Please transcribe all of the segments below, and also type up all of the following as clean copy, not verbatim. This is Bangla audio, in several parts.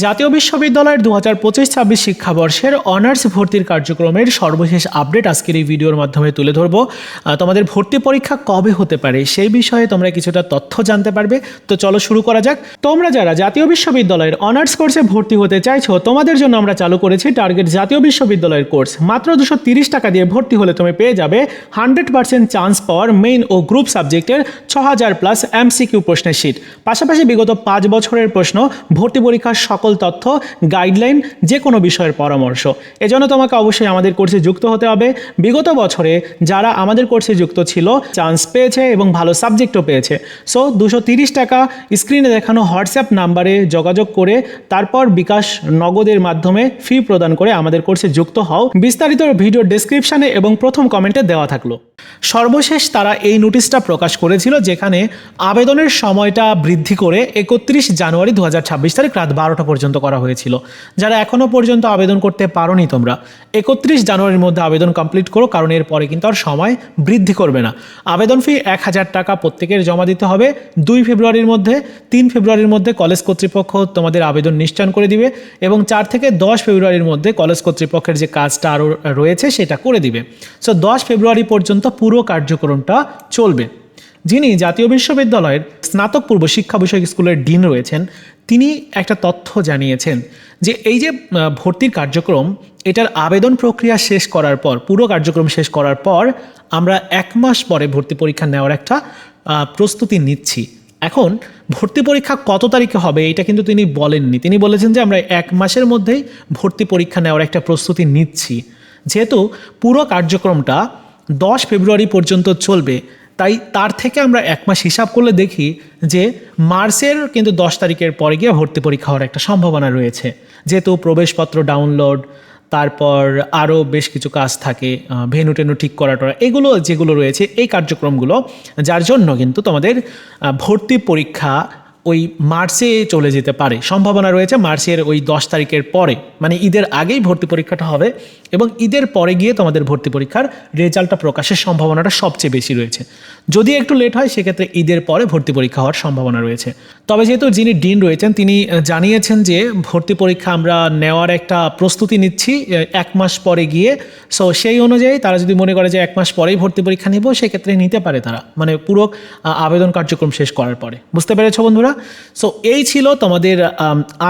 জাতীয় বিশ্ববিদ্যালয়ের 2025-26 শিক্ষাবর্ষের অনার্স ভর্তির কার্যক্রমের সর্বশেষ আপডেট আজকের এই ভিডিওর মাধ্যমে তুলে ধরবো। তোমাদের ভর্তি পরীক্ষা কবে হতে পারে সেই বিষয়ে তোমরা কিছুটা তথ্য জানতে পারবে। তো চলো শুরু করা যাক। তোমরা যারা জাতীয় বিশ্ববিদ্যালয়ের অনার্স কোর্সে ভর্তি হতে চাইছো, তোমাদের জন্য আমরা চালু করেছি টার্গেট জাতীয় বিশ্ববিদ্যালয়ের কোর্স। মাত্র 230 টাকা দিয়ে ভর্তি হলে তুমি পেয়ে যাবে 100% চান্স পাওয়ার মেইন ও গ্রুপ সাবজেক্টের 6000+ MCQ প্রশ্নের শীট, পাশাপাশি বিগত 5 বছরের প্রশ্ন, ভর্তি পরীক্ষার সকল তথ্য, গাইডলাইন, যে কোনো বিষয়ের পরামর্শ। এজন্য তোমাকে অবশ্যই আমাদের কোর্সে যুক্ত হতে হবে। বিগত বছরে যারা আমাদের কোর্সে যুক্ত ছিল চান্স পেয়েছে এবং ভালো সাবজেক্টও পেয়েছে। সো 230 টাকা স্ক্রিনে দেখানো হোয়াটসঅ্যাপ নাম্বারে যোগাযোগ করে তারপর বিকাশ নগদের মাধ্যমে ফি প্রদান করে আমাদের কোর্সে যুক্ত হও। বিস্তারিত ভিডিও ডেসক্রিপশনে এবং প্রথম কমেন্টে দেওয়া থাকলো। সর্বশেষ তারা এই নোটিশটা প্রকাশ করেছিল, যেখানে আবেদনের সময়টা বৃদ্ধি করে 31 জানুয়ারি 2026 তারিখ রাত 12টা পর্যন্ত করা হয়েছিল। যারা এখনও পর্যন্ত আবেদন করতে পারোনি, তোমরা 31 জানুয়ারির মধ্যে আবেদন কমপ্লিট করো, কারণ এরপরে কিন্তু আর সময় বৃদ্ধি করবে না। আবেদন ফি 1000 টাকা প্রত্যেকের জমা দিতে হবে 2 ফেব্রুয়ারির মধ্যে। 3 ফেব্রুয়ারির মধ্যে কলেজ কর্তৃপক্ষ তোমাদের আবেদন নিশ্চয়ন করে দিবে এবং 4 থেকে 10 ফেব্রুয়ারির মধ্যে কলেজ কর্তৃপক্ষের যে কাজটা আরও রয়েছে সেটা করে দিবে। সো 10 ফেব্রুয়ারি পর্যন্ত পুরো কার্যক্রমটা চলবে। যিনি জাতীয় বিশ্ববিদ্যালয়ের স্নাতক পূর্ব শিক্ষা বিষয়ক স্কুলের ডিন রয়েছেন, তিনি একটা তথ্য জানিয়েছেন যে এই যে ভর্তির কার্যক্রম, এটার আবেদন প্রক্রিয়া শেষ করার পর, পুরো কার্যক্রম শেষ করার পর আমরা 1 মাস পরে ভর্তি পরীক্ষা নেওয়ার একটা প্রস্তুতি নিচ্ছি। এখন ভর্তি পরীক্ষা কত তারিখে হবে এটা কিন্তু তিনি বলেননি। তিনি বলেছেন যে আমরা 1 মাসের মধ্যেই ভর্তি পরীক্ষা নেওয়ার একটা প্রস্তুতি নিচ্ছি। যেহেতু পুরো কার্যক্রমটা 10 ফেব্রুয়ারি পর্যন্ত চলবে, তাই তার থেকে আমরা 1 মাস হিসাব করলে দেখি যে মার্চের কিন্তু 10 তারিখের পরে গিয়ে ভর্তি পরীক্ষা হওয়ার একটা সম্ভাবনা রয়েছে। যেহেতু প্রবেশপত্র ডাউনলোড, তারপর আরও বেশ কিছু কাজ থাকে, ভেন্যু টেনু ঠিক করাটা, এগুলো যেগুলো রয়েছে এই কার্যক্রমগুলো, যার জন্য কিন্তু তোমাদের ভর্তি পরীক্ষা ওই মার্চে চলে যেতে পারে, সম্ভাবনা রয়েছে মার্চের ওই 10 তারিখের পরে, মানে ঈদের আগেই ভর্তি পরীক্ষাটা হবে এবং ঈদের পরে গিয়ে তোমাদের ভর্তি পরীক্ষার রেজাল্টটা প্রকাশের সম্ভাবনাটা সবচেয়ে বেশি রয়েছে। যদি একটু লেট হয় সেক্ষেত্রে ঈদের পরে ভর্তি পরীক্ষা হওয়ার সম্ভাবনা রয়েছে। তবে যেহেতু যিনি ডিন রয়েছেন তিনি জানিয়েছেন যে ভর্তি পরীক্ষা আমরা নেওয়ার একটা প্রস্তুতি নিচ্ছি 1 মাস পরে গিয়ে। সো সেই অনুযায়ী তারা যদি মনে করে যে 1 মাস পরেই ভর্তি পরীক্ষা নেব, সেক্ষেত্রে নিতে পারে তারা, মানে পুরো আবেদন কার্যক্রম শেষ করার পরে। বুঝতে পেরেছো বন্ধুরা? সো এই ছিল তোমাদের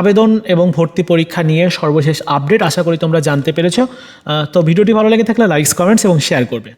আবেদন এবং ভর্তি পরীক্ষা নিয়ে সর্বশেষ আপডেট। আশা করি তোমরা জানতে পেরেছো। তো ভিডিওটি ভালো লেগে থাকলে লাইক, কমেন্টস এবং শেয়ার করবে।